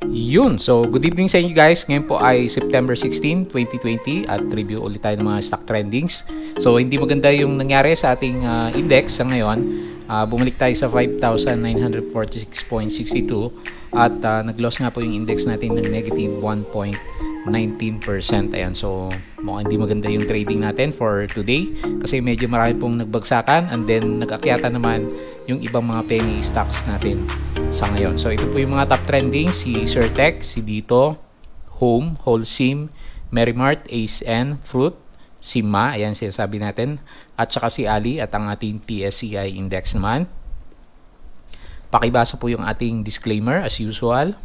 Yun. So, good evening sa inyo guys. Ngayon po ay September 16, 2020 at review ulit tayo ng mga stock trendings. So, hindi maganda yung nangyari sa ating index sa ngayon. Bumalik tayo sa 5,946.62 at nag-loss nga po yung index natin ng negative 1.19%. Ayan. So, mukhang hindi maganda yung trading natin for today kasi medyo marami pong nagbagsakan and then nag-akyata naman yung ibang mga penny stocks natin sa ngayon. So, ito po yung mga top trending. Si Surtech, si Dito, Home, Holcim, Merrimart, Ace N, Fruit, si Ma, ayan sinasabi natin, at saka si Ali at ang ating PSCI index naman. Pakibasa po yung ating disclaimer as usual.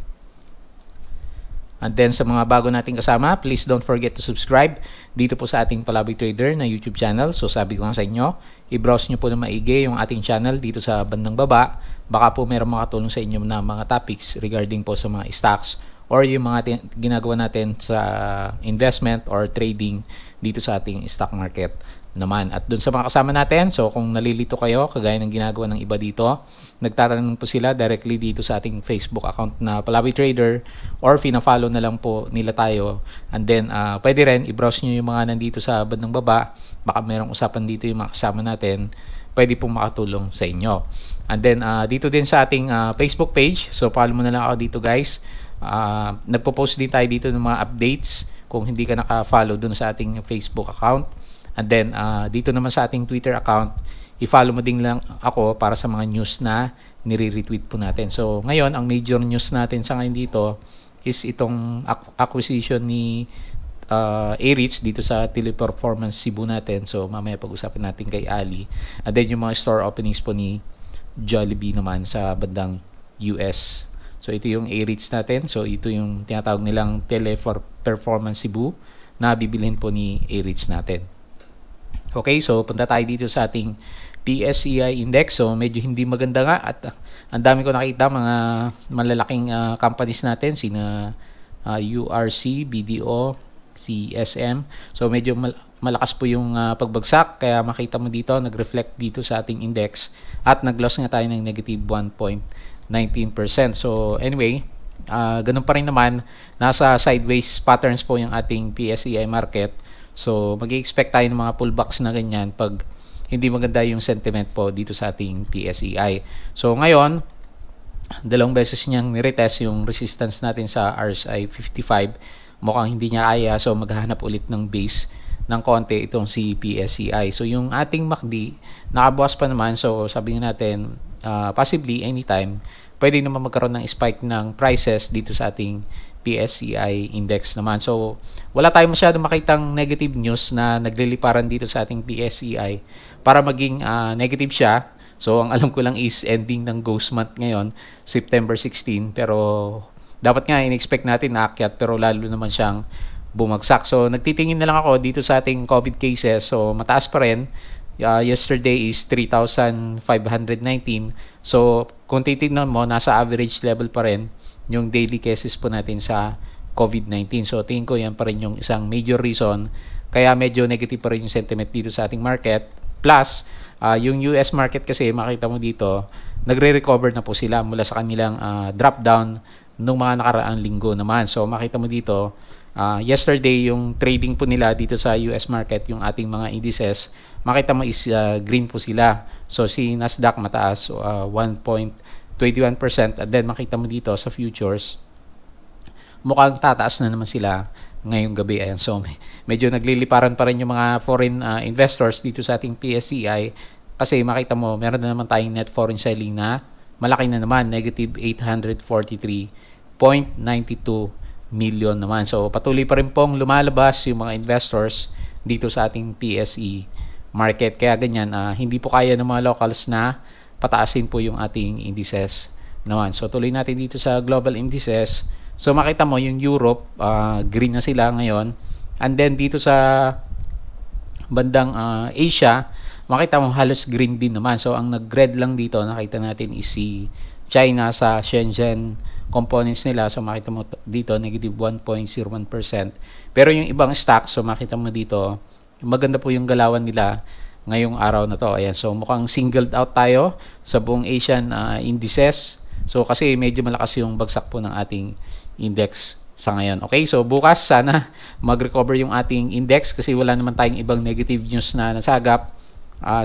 And then sa mga bago nating kasama, please don't forget to subscribe dito po sa ating Palaboy Trader na YouTube channel. So sabi ko nga sa inyo, i-browse nyo po na maigi yung ating channel dito sa bandang baba. Baka po mayroong makatulong sa inyo na mga topics regarding po sa mga stocks or yung mga ginagawa natin sa investment or trading dito sa ating stock market naman. At dun sa mga kasama natin, so kung nalilito kayo, kagaya ng ginagawa ng iba dito, nagtatanong po sila directly dito sa ating Facebook account na Palaboy Trader or fina-follow na lang po nila tayo. And then, pwede rin, i-browse nyo yung mga nandito sa bandang baba. Baka mayroong usapan dito yung mga kasama natin. Pwede pong makatulong sa inyo. And then, dito din sa ating Facebook page. So, follow mo na lang ako dito guys. Nagpo-post din tayo dito ng mga updates kung hindi ka naka-follow dun sa ating Facebook account. And then, dito naman sa ating Twitter account, i-follow mo din lang ako para sa mga news na nire-retweet po natin. So, ngayon, ang major news natin sa ngayon dito is itong acquisition ni Aritz dito sa Teleperformance Cebu natin. So, mamaya pag-usapan natin kay Ali. And then, yung mga store openings po ni Jollibee naman sa bandang US. So, ito yung Aritz natin. So, ito yung tinatawag nilang Teleperformance Cebu na bibilhin po ni Aritz natin. Okay, so punta tayo dito sa ating PSCI index. So medyo hindi maganda nga at ang dami ko nakita mga malalaking companies natin sina URC, BDO, CSM. So medyo malakas po yung pagbagsak kaya makita mo dito nag-reflect dito sa ating index at nag-loss nga tayo ng negative 1.19%. So anyway, ganun pa rin naman, nasa sideways patterns po yung ating PSCI market. So, mag-i-expect tayo ng mga pullbacks na ganyan pag hindi maganda yung sentiment po dito sa ating PSEI. So, ngayon, dalawang beses niyang niretest yung resistance natin sa RSI 55. Mukhang hindi niya kaya. So, maghahanap ulit ng base ng konti itong si PSEI. So, yung ating MACD, nakabukas pa naman. So, sabi natin, possibly anytime, pwede naman magkaroon ng spike ng prices dito sa ating PSCI index naman. So, wala tayong masyadong makitang negative news na nagliliparan dito sa ating PSCI para maging negative siya. So, ang alam ko lang is ending ng ghost month ngayon, September 16. Pero, dapat nga in-expect natin na aakyat pero lalo naman siyang bumagsak. So, nagtitingin na lang ako dito sa ating COVID cases. So, mataas pa rin. Yesterday is 3,519. So, kung titignan mo, nasa average level pa rin yung daily cases po natin sa COVID-19. So, tingin ko yan pa rin yung isang major reason kaya medyo negative pa rin yung sentiment dito sa ating market. Plus, yung US market kasi makita mo dito, nagre-recover na po sila mula sa kanilang drop down nung mga nakaraang linggo naman. So, makita mo dito, yesterday yung trading po nila dito sa US market, yung ating mga indices, makita mo is green po sila. So, si Nasdaq mataas, 1.21%, and then makita mo dito sa futures mukhang tataas na naman sila ngayong gabi. Ayan. So medyo nagliliparan pa rin yung mga foreign investors dito sa ating PSCI kasi makita mo meron na naman tayong net foreign selling na malaki na naman, negative 843.92 million naman. So patuloy pa rin pong lumalabas yung mga investors dito sa ating PSE market, kaya ganyan hindi po kaya ng mga locals na pataasin po yung ating indices naman. So tuloy natin dito sa global indices. So makita mo yung Europe, green na sila ngayon. And then dito sa bandang Asia, makita mo halos green din naman. So ang nag-red lang dito, nakita natin is si China sa Shenzhen components nila. So makita mo dito negative 1.01%. Pero yung ibang stocks, so makita mo dito, maganda po yung galawan nila ngayong araw na to. Ayan, so mukhang singled out tayo sa buong Asian indices. So kasi medyo malakas yung bagsak po ng ating index sa ngayon. Okay, so bukas sana mag-recover yung ating index kasi wala naman tayong ibang negative news na nasagap.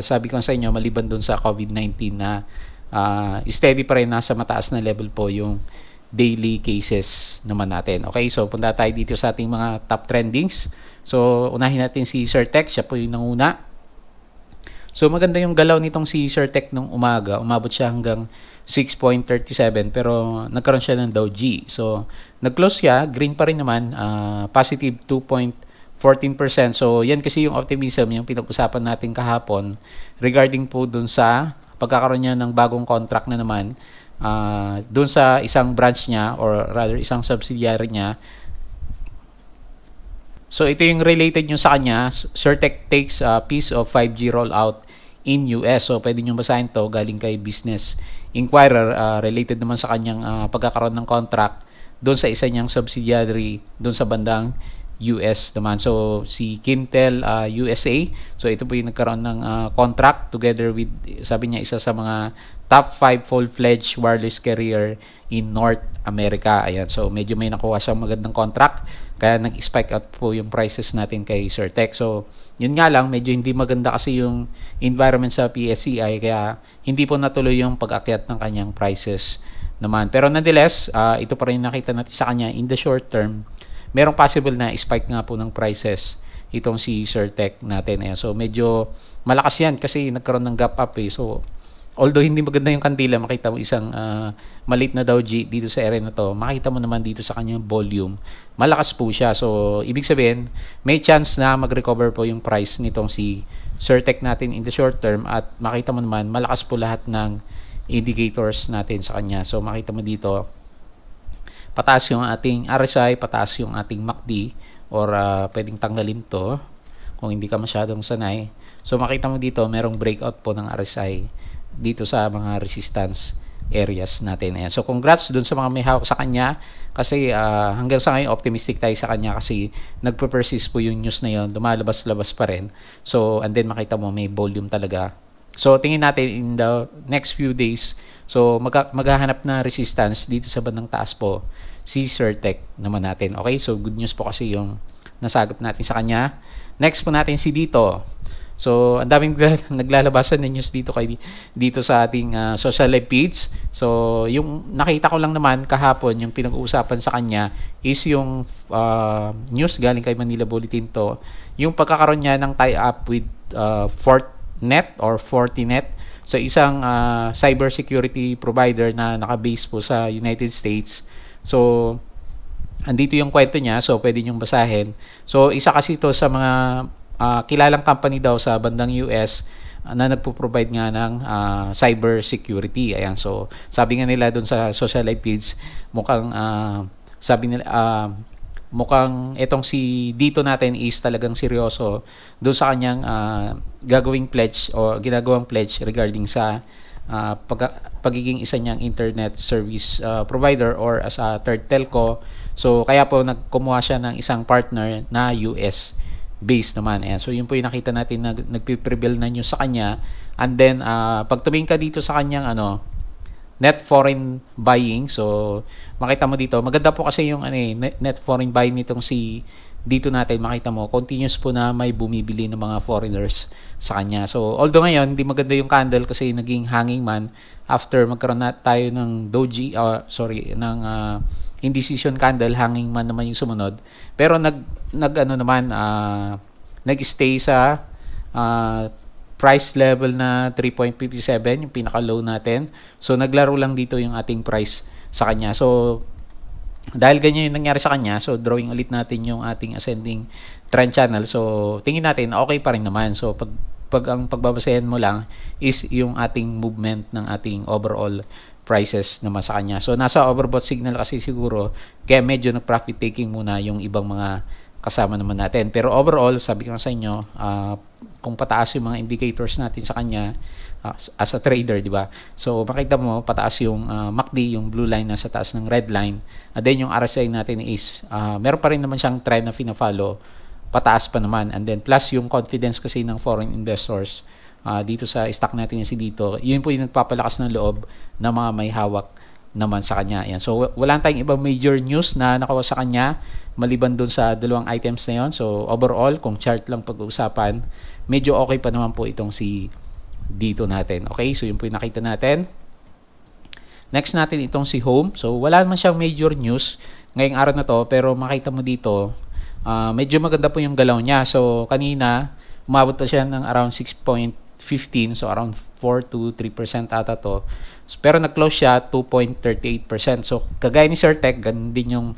Sabi ko sa inyo, maliban dun sa COVID-19 na steady pa rin, nasa mataas na level po yung daily cases naman natin. Okay, so punta tayo dito sa ating mga top trendings. So unahin natin si Certec, siya po yung nanguna. So maganda yung galaw nitong si Certec nung umaga, umabot siya hanggang 6.37 pero nagkaroon siya ng Dow G. So nag-close siya, green pa rin naman, positive 2.14%. So yan kasi yung optimism, yung pinag-usapan natin kahapon regarding po dun sa pagkakaroon niya ng bagong contract na naman dun sa isang branch niya or rather isang subsidiary niya. So ito yung related nyo sa kanya. Certec takes a piece of 5G rollout in US. So pwede nyo basahin to, galing kay Business Inquirer, related naman sa kanyang pagkakaroon ng contract doon sa isa niyang subsidiary doon sa bandang US naman. So si Kintel USA, so ito po yung nagkaroon ng contract together with, sabi niya, isa sa mga top 5 full-fledged wireless carrier in North America. Ayan, so medyo may nakuha siyang magandang contract kaya nag-spike up po yung prices natin kay Certec. So yun nga lang, medyo hindi maganda kasi yung environment sa PSCI kaya hindi po natuloy yung pag-akyat ng kanyang prices naman. Pero nonetheless, ito pa rin nakita natin sa kanya in the short term, merong possible na spike nga po ng prices itong si Certec natin. Ayan, so medyo malakas yan kasi nagkaroon ng gap up eh. So although hindi maganda yung kandila, makita mo isang maliit na Dow G dito sa area na to, makita mo naman dito sa kanyang volume, malakas po siya. So ibig sabihin, may chance na mag-recover po yung price nitong si Certec natin in the short term at makita mo naman, malakas po lahat ng indicators natin sa kanya. So makita mo dito, pataas yung ating RSI, pataas yung ating MACD, or pwedeng tanggalin to kung hindi ka masyadong sanay. So makita mo dito, merong breakout po ng RSI dito sa mga resistance areas natin. Ayan. So congrats dun sa mga may hawak sa kanya kasi hanggang sa ngayon optimistic tayo sa kanya kasi nagpe-persist po yung news na yun, lumalabas-labas pa rin. So and then makita mo may volume talaga. So tingin natin in the next few days, so maghahanap na resistance dito sa bandang taas po si Certec naman natin. Okay, so good news po kasi yung nasagap natin sa kanya. Next po natin si Dito. So, ang daming naglalabasan ng news dito sa ating social live feeds. So, yung nakita ko lang naman kahapon, yung pinag-uusapan sa kanya is yung news galing kay Manila Bulletin to, yung pagkakaroon niya ng tie-up with Fortinet or Fortinet. So, isang cybersecurity provider na naka-base po sa United States. So, andito yung kwento niya. So, pwede niyong basahin. So, isa kasi ito sa mga kilalang company daw sa bandang US na nagpo-provide nga ng cyber security. Ayan, so sabi nga nila doon sa social live feeds, mukhang sabi nila mukhang itong si Dito natin is talagang seryoso doon sa kanyang gagawing pledge o ginagawang pledge regarding sa pagiging isa niyang internet service provider or as a third telco. So kaya po nagkumuha siya ng isang partner na US base naman. Ayan. So yun po yung nakita natin na nagpiprevail na news sa kanya. And then pag tumingin ka dito sa kanyang net foreign buying, so makita mo dito, maganda po kasi yung net foreign buying nitong si Dito natin, makita mo continuous po na may bumibili ng mga foreigners sa kanya. So although ngayon hindi maganda yung candle kasi naging hanging man after magkaroon na tayo ng doji ng indecision candle, hanging man naman yung sumunod. Pero nag-stay sa price level na 3.57, yung pinaka-low natin. So naglaro lang dito yung ating price sa kanya. So dahil ganyan yung nangyari sa kanya, so drawing ulit natin yung ating ascending trend channel. So tingin natin okay pa rin naman. So pag ang pagbabasehan mo lang is yung ating movement ng ating overall prices naman sa kanya. So nasa overbought signal kasi siguro kaya medyo nag-profit taking muna yung ibang mga kasama naman natin. Pero overall, sabi ko sa inyo, kung pataas yung mga indicators natin sa kanya as a trader, di ba? So makita mo pataas yung MACD, yung blue line nasa taas ng red line. And then yung RSI natin is meron pa rin naman siyang trend na fina-follow, pataas pa naman. And then plus yung confidence kasi ng foreign investors dito sa stock natin si Dito, yun po yung nagpapalakas ng loob ng mga may hawak naman sa kanya. Ayan. So wala tayong ibang major news na nakuha sa kanya maliban dun sa dalawang items na yon. So overall, kung chart lang pag-uusapan, medyo okay pa naman po itong si dito natin. Okay, so yun po yung nakita natin. Next natin itong si Home. So wala naman siyang major news ngayong araw na to, pero makita mo dito, medyo maganda po yung galaw niya. So kanina, umabot pa siya ng around 6.15, so around 4 to 3% ata to. So, pero nag-close siya 2.38%. So kagaya ni Sir Tech, ganun din yung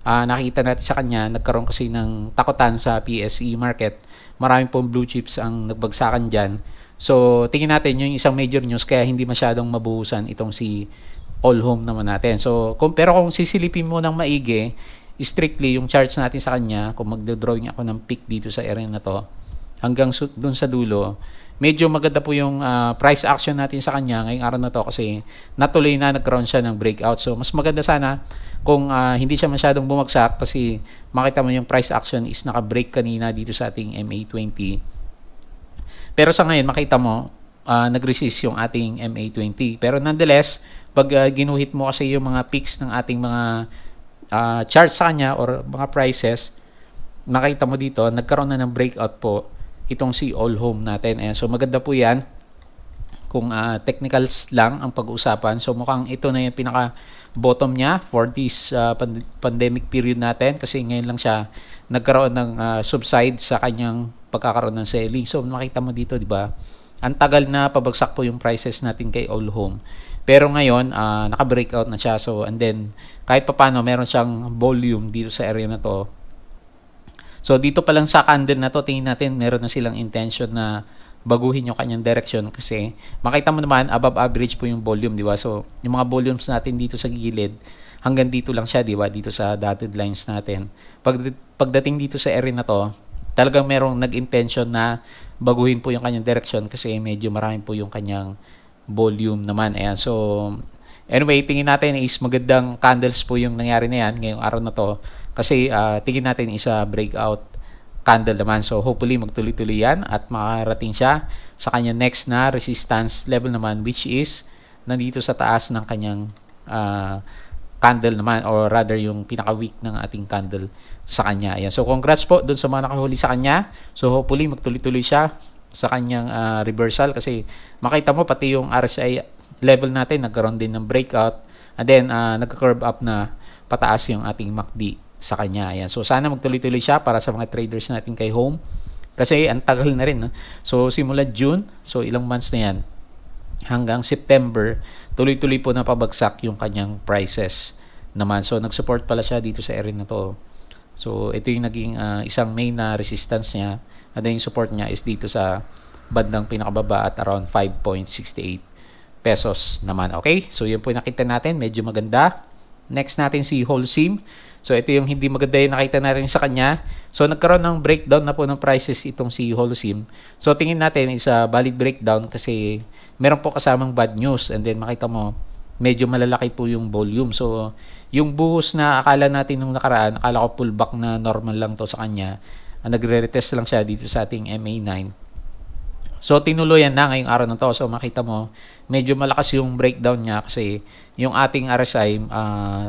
nakita natin sa kanya. Nagkaroon kasi ng takutan sa PSE market. Maraming pong blue chips ang nagbagsakan dyan. So tingin natin yung isang major news, kaya hindi masyadong mabuhusan itong si All Home naman natin. So pero kung sisilipin mo ng maigi, strictly yung charts natin sa kanya, kung magdo-drawing ako ng peak dito sa area na to hanggang dun sa dulo, medyo maganda po yung price action natin sa kanya ngayong araw na to, kasi natuloy na nagkaroon siya ng breakout. So mas maganda sana kung hindi siya masyadong bumagsak, kasi makita mo yung price action is naka-break kanina dito sa ating MA20. Pero sa ngayon makita mo nag-resist yung ating MA20. Pero nonetheless, pag ginuhit mo kasi yung mga peaks ng ating mga charts sa kanya or mga prices, nakita mo dito, nagkaroon na ng breakout po itong si All Home natin. Ayan, so maganda po yan kung technicals lang ang pag-uusapan. So mukhang ito na yung pinaka bottom niya for this pandemic period natin, kasi ngayon lang siya nagkaroon ng subside sa kanyang pagkakaroon ng selling. So makita mo dito, di ba? Ang tagal na pabagsak po yung prices natin kay All Home. Pero ngayon, naka-breakout na siya. So and then kahit papaano meron siyang volume dito sa area na to. So dito pa lang sa candle na to, tingin natin meron na silang intention na baguhin yung kanyang direction, kasi makita mo naman above average po yung volume, di ba? So yung mga volumes natin dito sa gilid, hanggang dito lang siya, di ba? Dito sa dotted lines natin. Pagdating dito sa area na to, talagang merong nag-intention na baguhin po yung kanyang direction, kasi medyo marami po yung kanyang volume naman. Ayan. So anyway, tingin natin is magandang candles po yung nangyari na yan ngayong araw na to, kasi tingin natin isa breakout candle naman. So hopefully magtuloy-tuloy yan at makarating siya sa kanya next na resistance level naman, which is nandito sa taas ng kanyang candle naman, or rather yung pinaka-weak ng ating candle sa kanya. Ayan. So congrats po dun sa mga nakahuli sa kanya. So hopefully magtuloy-tuloy siya sa kanyang reversal, kasi makita mo pati yung RSI level natin nagkaroon din ng breakout, and then nagka-curve up na pataas yung ating MACD sa kanya. Ayan. So sana magtuloy-tuloy siya para sa mga traders natin kay Home, kasi ang tagal na rin. No? So simula June, so ilang months na yan, hanggang September, tuloy-tuloy po na pabagsak yung kanyang prices naman. So nag-support pala siya dito sa area na to. So ito yung naging isang main na resistance niya, at yung support niya is dito sa bandang pinakababa at around 5.68 pesos naman. Okay, so yun po yung nakita natin, medyo maganda. Next natin si Holcim. So ito yung hindi maganda yung nakita natin sa kanya. So nagkaroon ng breakdown na po ng prices itong si Holcim. So tingin natin is a valid breakdown, kasi meron po kasamang bad news, and then makita mo medyo malalaki po yung volume. So yung buhos na akala natin nung nakaraan, akala ko pullback na normal lang to sa kanya, nagre-retest lang siya dito sa ating MA9. So tinuloyan na ngayong araw na to. So makita mo medyo malakas yung breakdown niya, kasi yung ating RSI,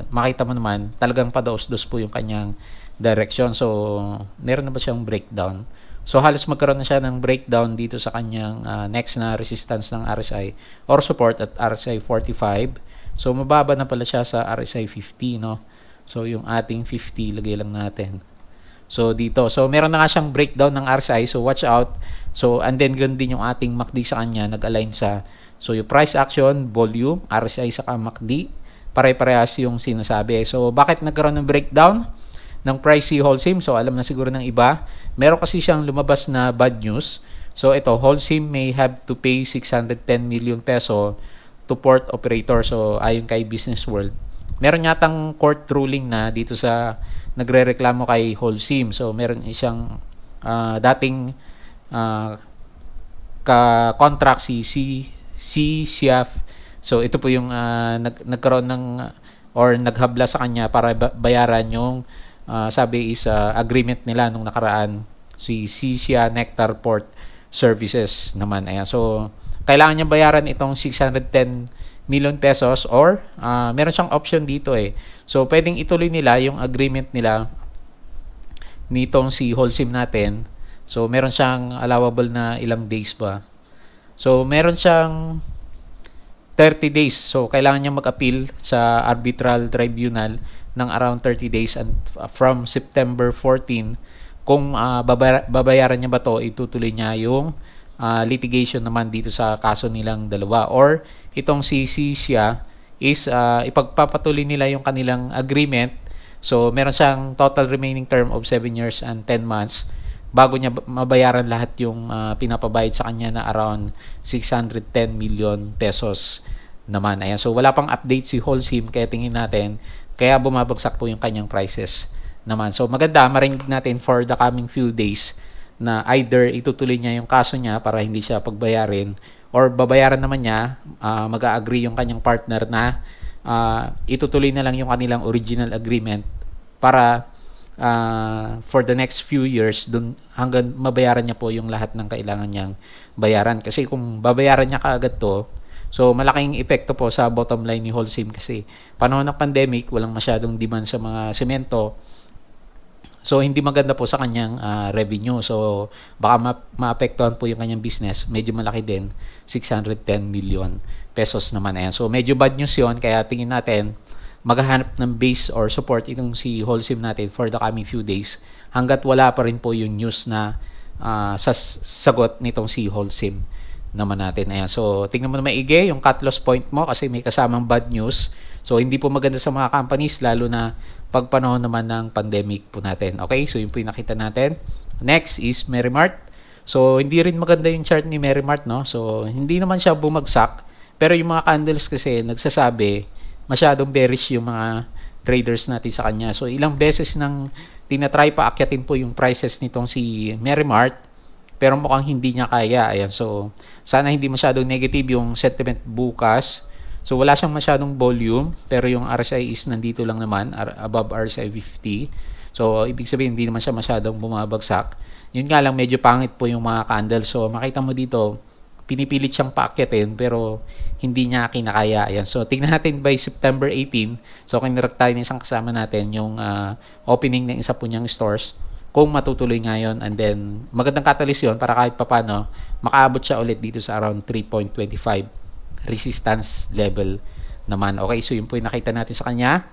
makita mo naman talagang padaos-dos po yung kanyang direction. So meron na ba siyang breakdown? So halos magkaroon na siya ng breakdown dito sa kanyang next na resistance ng RSI or support at RSI 45. So mababa na pala siya sa RSI 50, no? So yung ating 50 lagay lang natin. So dito, so meron na nga siyang breakdown ng RSI, so watch out. So and then ganoon din yung ating MACD sa kanya, nag-align sa, so yung price action, volume, RSI saka MACD, pare-parehas yung sinasabi. So bakit nagkaroon ng breakdown ng price si Holcim? So alam na siguro ng iba, meron kasi siyang lumabas na bad news. So ito, Holcim may have to pay 610 million peso to port operator. So ayon kay Business World, meron yatang court ruling na dito sa nagrereklamo kay Holcim. So meron siyang dating ka-contract si Siaf. So ito po yung nagkaroon ng or naghabla sa kanya para bayaran yung sabi is agreement nila nung nakaraan, si Sia Nectar Port Services naman. Ayan. So kailangan niya bayaran itong 610 million pesos or meron siyang option dito eh. So pwedeng ituloy nila yung agreement nila nitong si Holcim natin. So meron siyang allowable na ilang days ba. So meron siyang 30 days. So kailangan niya mag-appeal sa arbitral tribunal ng around 30 days and from September 14 kung babayaran niya ba to, itutuloy niya yung litigation naman dito sa kaso nilang dalawa, or itong si Sisya is ipagpapatuloy nila yung kanilang agreement. So meron siyang total remaining term of 7 years and 10 months bago niya mabayaran lahat yung pinapabayad sa kanya na around 610 million pesos naman. Ayan, so wala pang update si Holcim, kaya tingin natin kaya bumabagsak po yung kanyang prices naman. So maganda marinig natin for the coming few days na either itutuloy niya yung kaso niya para hindi siya pagbayarin, or babayaran naman niya, mag-a-agree yung kanyang partner na itutuloy na lang yung kanilang original agreement para for the next few years dun hanggang mabayaran niya po yung lahat ng kailangan niyang bayaran. Kasi kung babayaran niya kaagad to, so malaking epekto po sa bottom line ni Holcim kasi panahon ng pandemic, walang masyadong demand sa mga semento. So hindi maganda po sa kanyang revenue. So baka maapektuhan po yung kanyang business. Medyo malaki din, 610 million pesos naman. Ayan. So medyo bad news yun, kaya tingin natin maghahanap ng base or support itong si Holcim natin for the coming few days hanggat wala pa rin po yung news na sa sagot nitong si Holcim naman natin. Ayan. So tingnan mo na maigi yung cut loss point mo kasi may kasamang bad news. So hindi po maganda sa mga companies lalo na pag panahon naman ng pandemic po natin. Okay, so yun po yung nakita natin. Next is Merrimart. So hindi rin maganda yung chart ni Merrimart, no? So hindi naman siya bumagsak, pero yung mga candles kasi nagsasabi masyadong bearish yung mga traders natin sa kanya. So ilang beses nang tinatry pa akyatin po yung prices nitong si Merrimart, pero mukhang hindi niya kaya. Ayan, so sana hindi masyadong negative yung sentiment bukas. So wala siyang masyadong volume, pero yung RSI is nandito lang naman, above RSI 50. So ibig sabihin hindi naman siya masyadong bumabagsak. Yun nga lang, medyo pangit po yung mga candles. So makita mo dito, pinipilit siyang paakyatin pero hindi niya kinakaya. Ayan. So tingnan natin by September 18. So kinirek tayo ng isang kasama natin yung opening ng isa po niyang stores, kung matutuloy ngayon, and then magandang catalyst yun para kahit papano makaabot siya ulit dito sa around 3.25 resistance level naman. Okay, so yun po yung nakita natin sa kanya.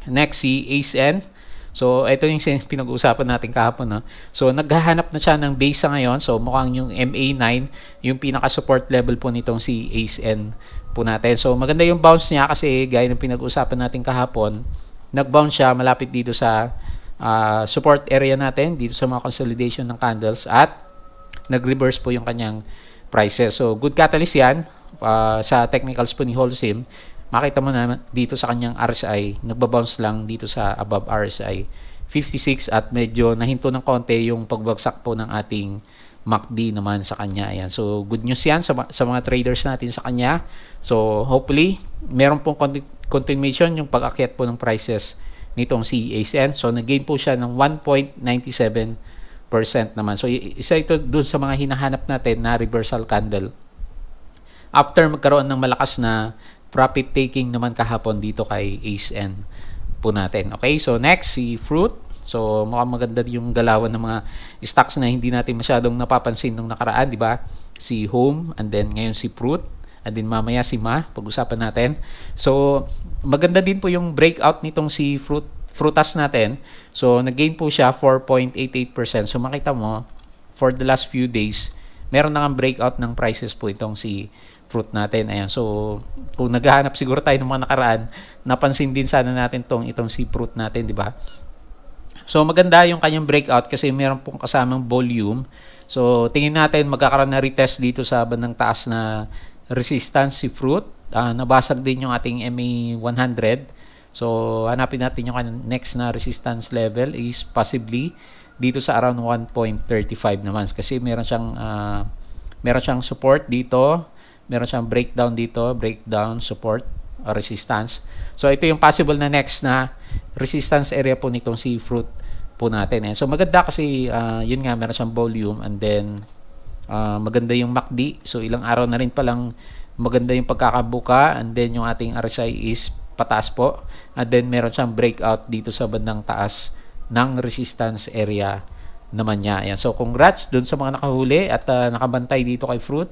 Next, si ACN. So ito yung pinag-uusapan natin kahapon, no? So naghahanap na siya ng base sa ngayon. So mukhang yung MA9 yung pinaka-support level po nitong si ACN po natin. So maganda yung bounce niya kasi gaya ng pinag-uusapan natin kahapon, nag-bounce siya malapit dito sa support area natin, dito sa mga consolidation ng candles, at nag-reverse po yung kanyang prices. So good catalyst yan. Sa technicals po ni Holcim, makita mo na dito sa kanyang RSI, nagbabounce lang dito sa above RSI 56 at medyo nahinto ng konti yung pagbagsak po ng ating MACD naman sa kanya. Ayan. So good news yan sa mga traders natin sa kanya. So hopefully meron pong continuation yung pag-akyat po ng prices nitong si ACN. So nag-gain po siya ng 1.97% naman. So isa ito dun sa mga hinahanap natin na reversal candle after magkaroon ng malakas na profit taking naman kahapon dito kay ACN po natin. Okay, so next si Fruit. So mukhang maganda yung galawan ng mga stocks na hindi natin masyadong napapansin nung nakaraan, di ba? Si Home, and then ngayon si Fruit, and then mamaya si Ma, pag-usapan natin. So maganda din po yung breakout nitong si Frutas natin. So nag-gain po siya 4.88%. So makita mo for the last few days meron na nga breakout ng prices po itong si Fruit natin. Ayan. So kung naghahanap siguro tayo ng mga nakaraan, napansin din sana natin itong si Fruit natin, di ba? So maganda yung kanyang breakout kasi meron pong kasamang volume. So tingin natin magkakaroon na retest dito sa bandang taas na resistance si Fruit. Nabasag din yung ating MA100. So hanapin natin yung next na resistance level is possibly dito sa around 1.35 naman kasi meron siyang support dito, meron siyang breakdown dito, breakdown, support, resistance. So ito yung possible na next na resistance area po nitong si Fruit po natin. So maganda kasi yun nga, meron siyang volume, and then maganda yung MACD. So ilang araw na rin palang maganda yung pagkakabuka, and then yung ating RSI is pataas po, and then meron siyang breakout dito sa bandang taas ng resistance area naman niya. Ayan. So congrats dun sa mga nakahuli at nakabantay dito kay Fruit.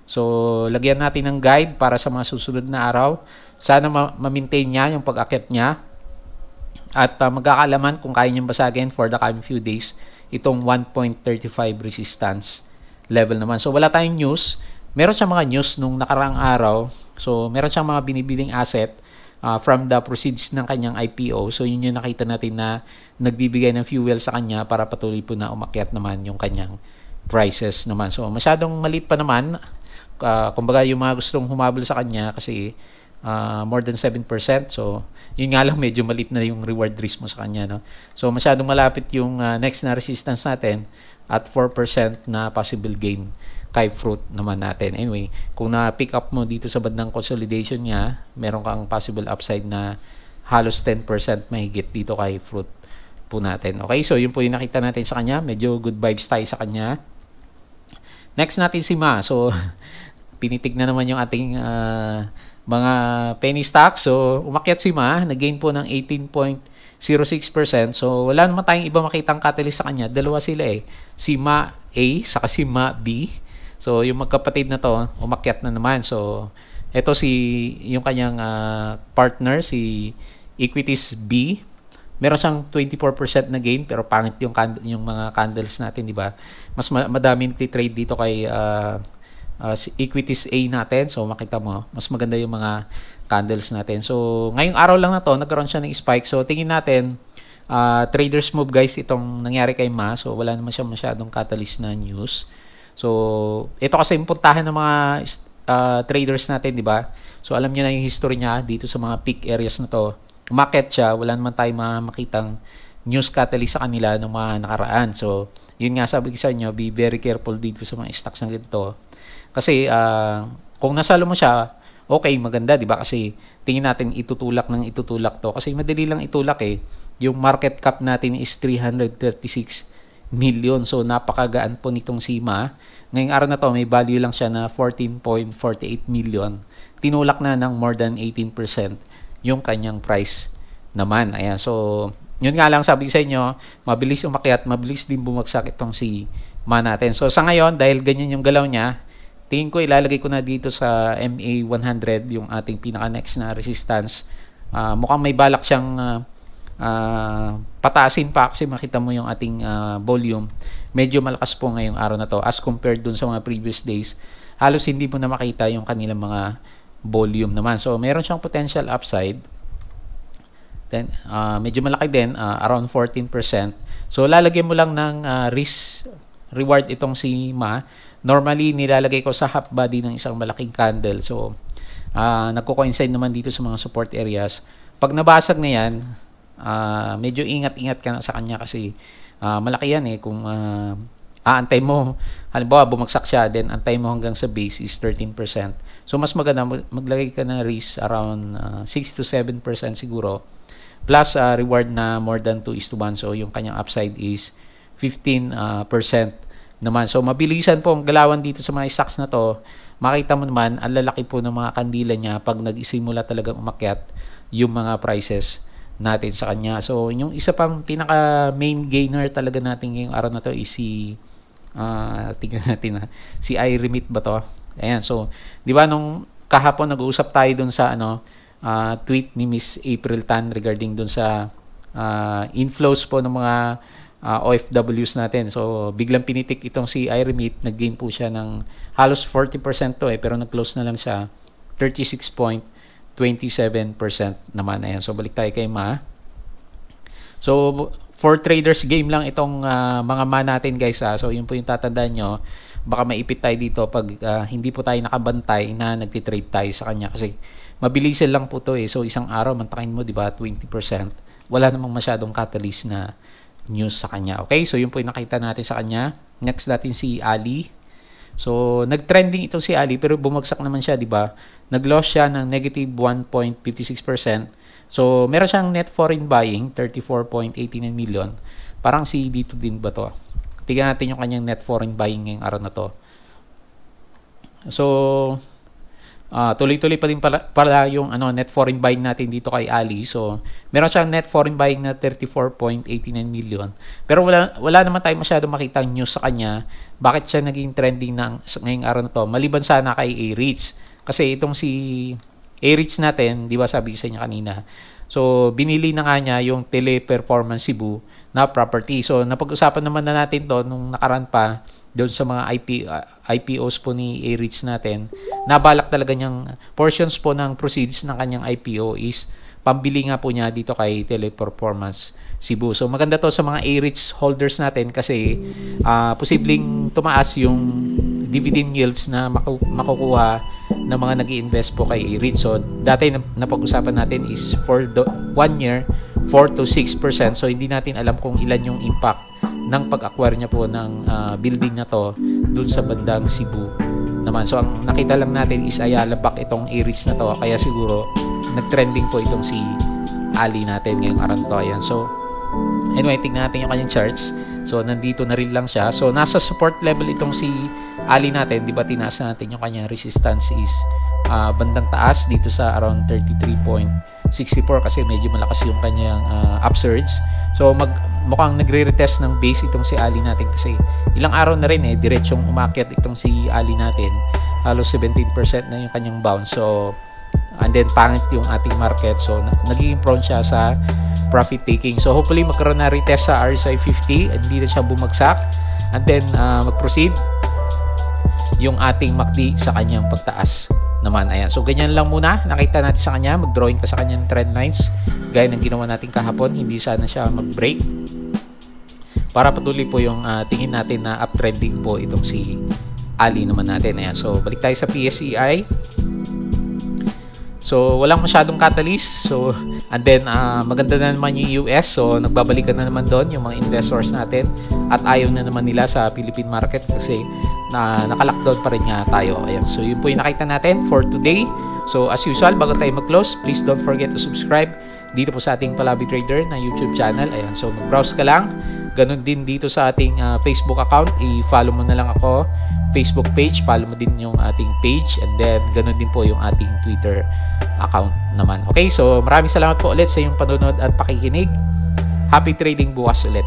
So lagyan natin ng guide para sa mga susunod na araw. Sana ma-maintain niya yung pag-akyat niya at magkakaalaman kung kaya niyang basagin for the coming few days itong 1.35 resistance level naman. So wala tayong news. Meron siyang mga news nung nakaraang araw. So meron siyang mga binibiling asset from the proceeds ng kanyang IPO. So yun yung nakita natin na nagbibigay ng fuel sa kanya para patuloy po na umakyat naman yung kanyang prices naman. So masyadong maliit pa naman. Kumbaga yung mga gustong humabol sa kanya kasi more than 7%. So yun nga lang, medyo maliit na yung reward risk mo sa kanya, no? So masyadong malapit yung next na resistance natin at 4% na possible gain kay Fruit naman natin. Anyway, kung na-pick up mo dito sa bandang consolidation niya, meron kang possible upside na halos 10% mahigit dito kay Fruit po natin. Okay, so yun po yung nakita natin sa kanya. Medyo good vibes tayo sa kanya. Next natin si Ma. So, pinitig na naman yung ating mga penny stocks. So, umakyat si Ma. Nag-gain po ng 18.06%. So, wala naman tayong iba makitang catalyst sa kanya. Dalawa sila eh. Si Ma A, saka si Ma B. So, yung magkapatid na to, umakyat na naman. So, ito yung kanyang partner, si Equities B. Meron siyang 24% na gain, pero pangit yung mga candles natin, di ba? Mas madaming trade dito kay si Equities A natin. So, makita mo, mas maganda yung mga candles natin. So, ngayong araw lang na to, nagkaroon siya ng spike. So, tingin natin, traders move guys, itong nangyari kay Ma. So, wala naman siya masyadong catalyst na news. So, ito kasi yung puntahan ng mga traders natin, di ba? So, alam niyo na yung history niya dito sa mga peak areas na to. Umakyat siya, wala naman tayong makitang news catalyst sa kanila ng mga nakaraan. So, yun nga sabi ko sa inyo, be very careful dito sa mga stocks na ganito. Kasi, kung nasalo mo siya, okay, maganda, di ba? Kasi, tingin natin itutulak to. Kasi, madali lang itulak eh. Yung market cap natin is 336 million. So, napakagaan po nitong si Ma. Ngayong araw na to, may value lang siya na 14.48 million. Tinulak na ng more than 18% yung kanyang price naman. Ayan. So, yun nga lang sabi sa inyo, mabilis umakyat, mabilis din bumagsak itong si Ma natin. So, sa ngayon, dahil ganyan yung galaw niya, tingin ko ilalagay ko na dito sa MA100 yung ating pinaka-next na resistance. Mukhang may balak siyang pataasin pa kasi makita mo yung ating volume. Medyo malakas po ngayong araw na to as compared dun sa mga previous days. Halos hindi mo na makita yung kanilang mga volume naman. So, meron siyang potential upside. Then, medyo malaki din, around 14%. So, lalagyan mo lang ng risk reward itong si Ma. Normally, nilalagay ko sa half body ng isang malaking candle. So, nagko-coincide naman dito sa mga support areas. Pag nabasag na yan, medyo ingat-ingat ka na sa kanya kasi malaki yan eh. Kung aantay mo, halimbawa bumagsak siya, then antay mo hanggang sa base is 13%. So, mas maganda maglagay ka ng risk around 6 to 7% siguro. Plus, reward na more than 2:1. So, yung kanyang upside is 15% naman. So, mabilisan po ang galawan dito sa mga stocks na to. Makita mo naman, ang lalaki po ng mga kandila niya pag nag-isimula talagang umakyat yung mga prices natin sa kanya. So, yung isa pang pinaka main gainer talaga natin ngayong araw na to is si tingnan natin si iRemit ba to? Ayan. So, di ba nung kahapon nag-uusap tayo dun sa tweet ni Miss April Tan regarding dun sa inflows po ng mga OFWs natin. So, biglang pinitik itong si iRemit. Nag-gain po siya ng halos 40% to eh, pero nag-close na lang siya 36.27% naman. Ayan. So, balik tayo kay Ma. So, for traders game lang itong mga Ma natin guys. So, yun po yung tatandaan nyo. Baka maipit tayo dito pag hindi po tayo nakabantay na nagtitrade tayo sa kanya. Kasi, mabilisan lang po to eh. So, isang araw, mantakin mo, di ba, 20%. Wala namang masyadong catalyst na news sa kanya. Okay? So, yun po yung nakita natin sa kanya. Next natin si Ali. So, nag-trending ito si Ali pero bumagsak naman siya, di ba? Nag-loss siya ng negative 1.56%. So, meron siyang net foreign buying, 34.89 million. Parang si dito din ba to? Tingnan natin yung kanyang net foreign buying ngayong araw na to. So, Tuloy-tuloy pa din pala yung net foreign buying natin dito kay Ali. So, meron siyang net foreign buying na 34.89 million. Pero wala naman tayo masyado makitang news sa kanya. Bakit siya naging trending ngayong araw na to? Maliban sana kay A-REITs. Kasi itong si A-REITs natin, di ba sabi sa inyo kanina, so binili na nga niya yung Teleperformance Cebu na property. So, napag-usapan naman na natin to nung nakaraan pa, doon sa mga IPOs po ni A-REITs natin, nabalak talaga niyang portions po ng proceeds ng kanyang IPO is pambili nga po niya dito kay Teleperformance Cebu. So maganda to sa mga A-REITs holders natin kasi posibleng tumaas yung dividend yields na makukuha ng mga nag-i-invest po kay A-REITs. So dati napag-usapan natin is for 1 year 4 to 6%. So hindi natin alam kung ilan yung impact ng pag-acquire niya po ng building na to dun sa bandang Cebu naman. So ang nakita lang natin is Ayala Back itong A-REITs na to, kaya siguro nag-trending po itong si Ali natin ngayong araw to. Ayan. So anyway, tingnan natin yung kanyang charts. So nandito na rin lang siya. So nasa support level itong si Ali natin, di ba tinaas natin yung kanyang resistance is bandang taas dito sa around 33.64 kasi medyo malakas yung kanyang upsurge. So mukhang nagre-retest ng base itong si Ali natin kasi ilang araw na rin diretsong umakyat itong si Ali natin. Halos 17% na yung kanyang bounce. So and then pangit yung ating market. So nagiging prone siya sa profit taking. So hopefully magkaroon na retest sa RSI 50 at hindi na siya bumagsak. And then mag-proceed yung ating MACD sa kanyang pagtaas naman. Ayan. So ganyan lang muna nakita natin sa kanya. Mag-drawing ka sa kanyang trend lines gaya ng ginawa natin kahapon. Hindi sana siya mag-break para patuloy po yung tingin natin na uptrending po itong si Ali naman natin. Ayan. So balik tayo sa PSEI. So walang masyadong catalyst. So and then maganda na naman yung US. So nagbabalikan na naman doon yung mga investors natin at ayaw na naman nila sa Philippine market kasi naka-lockdown pa rin nga tayo. Ayan. So yun po yung nakita natin for today. So as usual, bago tayo mag-close, please don't forget to subscribe dito po sa ating Palabi Trader na YouTube channel. Ayan. So mag-browse ka lang. Ganun din dito sa ating Facebook account. I-follow mo na lang ako. Facebook page, follow mo din yung ating page, and then ganun din po yung ating Twitter account naman. Okay, so maraming salamat po ulit sa iyong panonood at pakikinig. Happy trading bukas ulit.